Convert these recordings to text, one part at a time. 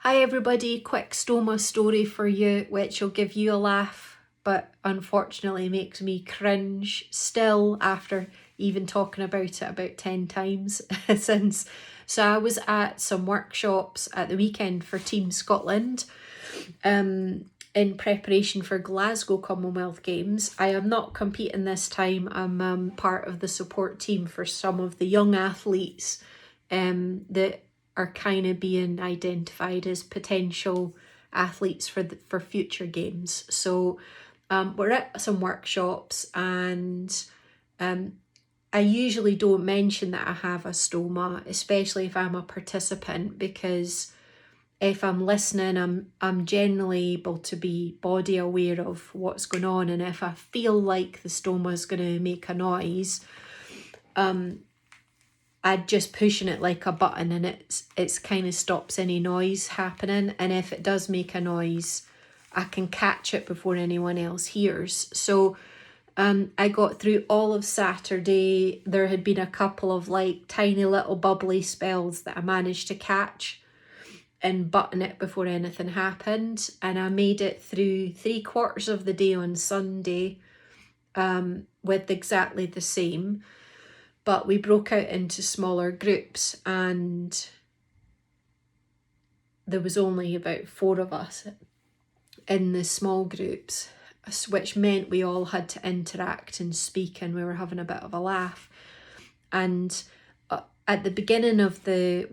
Hi everybody, quick stoma story for you which will give you a laugh but unfortunately makes me cringe still after even talking about it about 10 times since. So I was at some workshops at the weekend for Team Scotland in preparation for Glasgow Commonwealth Games. I am not competing this time. I'm part of the support team for some of the young athletes that are kind of being identified as potential athletes for future games. So we're at some workshops, and I usually don't mention that I have a stoma, especially if I'm a participant, because if I'm listening, I'm generally able to be body aware of what's going on, and if I feel like the stoma is going to make a noise, I'd just pushing it like a button, and it's kind of stops any noise happening. And if it does make a noise, I can catch it before anyone else hears. So I got through all of Saturday. There had been a couple of like tiny little bubbly spells that I managed to catch and button it before anything happened. And I made it through 3/4 of the day on Sunday with exactly the same. But we broke out into smaller groups, and there was only about 4 of us in the small groups, which meant we all had to interact and speak, and we were having a bit of a laugh. And at the beginning of the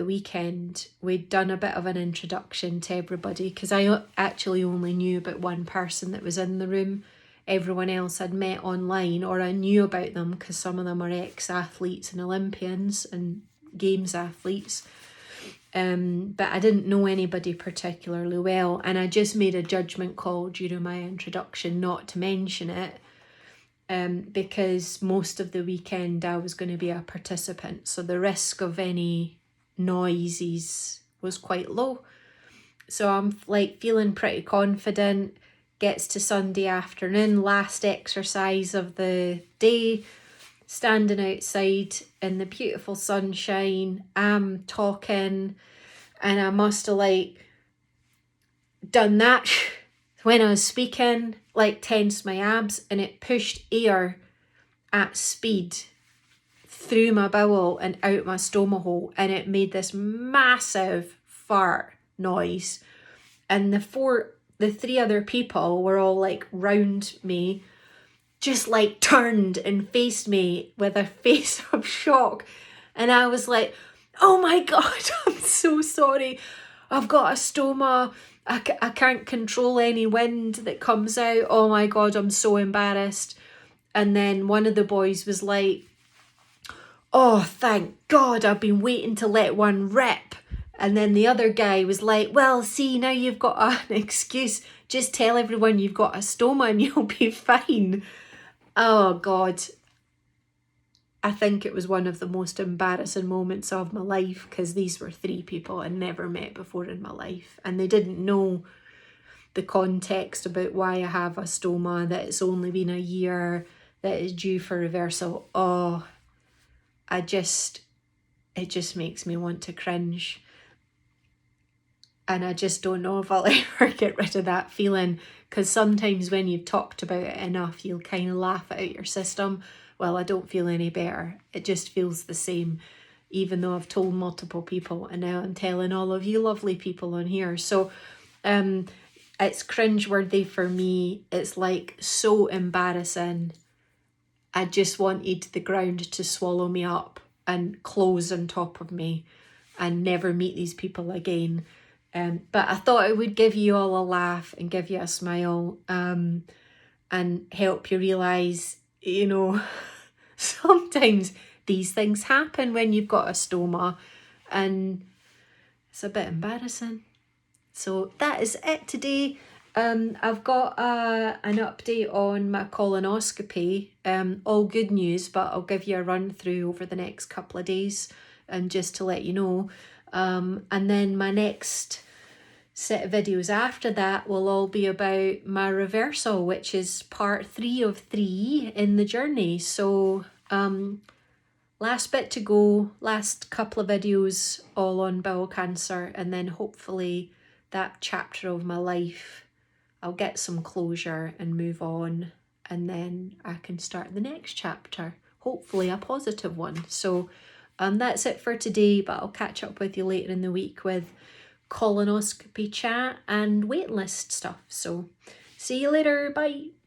weekend, we'd done a bit of an introduction to everybody, because I actually only knew about one person that was in the room. Everyone else I'd met online, or I knew about them because some of them are ex-athletes and Olympians and games athletes. But I didn't know anybody particularly well, and I just made a judgment call during my introduction not to mention it, because most of the weekend I was going to be a participant, so the risk of any noises was quite low. So I'm like feeling pretty confident. Gets to Sunday afternoon, last exercise of the day, standing outside in the beautiful sunshine. I'm talking, and I must have like done that when I was speaking, like tensed my abs, and it pushed air at speed through my bowel and out my stoma hole, and it made this massive fart noise. And the 3 other people were all like round me, just like turned and faced me with a face of shock. And I was like, oh my God, I'm so sorry. I've got a stoma. I can't control any wind that comes out. Oh my God, I'm so embarrassed. And then one of the boys was like, oh, thank God, I've been waiting to let one rip. And then the other guy was like, well, see, now you've got an excuse. Just tell everyone you've got a stoma and you'll be fine. Oh, God. I think it was one of the most embarrassing moments of my life, because these were 3 people I'd never met before in my life. And they didn't know the context about why I have a stoma, that it's only been a year, that it's due for reversal. Oh, it just makes me want to cringe. And I just don't know if I'll ever get rid of that feeling, because sometimes when you've talked about it enough, you'll kind of laugh it out your system. Well, I don't feel any better. It just feels the same, even though I've told multiple people, and now I'm telling all of you lovely people on here. So it's cringeworthy for me. It's like so embarrassing. I just wanted the ground to swallow me up and close on top of me and never meet these people again. But I thought I would give you all a laugh and give you a smile, and help you realise, you know, sometimes these things happen when you've got a stoma, and it's a bit embarrassing. So that is it today. I've got an update on my colonoscopy. All good news, but I'll give you a run through over the next couple of days, and just to let you know. And then my next set of videos after that will all be about my reversal, which is part 3 of 3 in the journey. So last bit to go, last couple of videos all on bowel cancer, and then hopefully that chapter of my life, I'll get some closure and move on, and then I can start the next chapter, hopefully a positive one. So that's it for today, but I'll catch up with you later in the week with colonoscopy chat and waiting list stuff. So see you later, bye.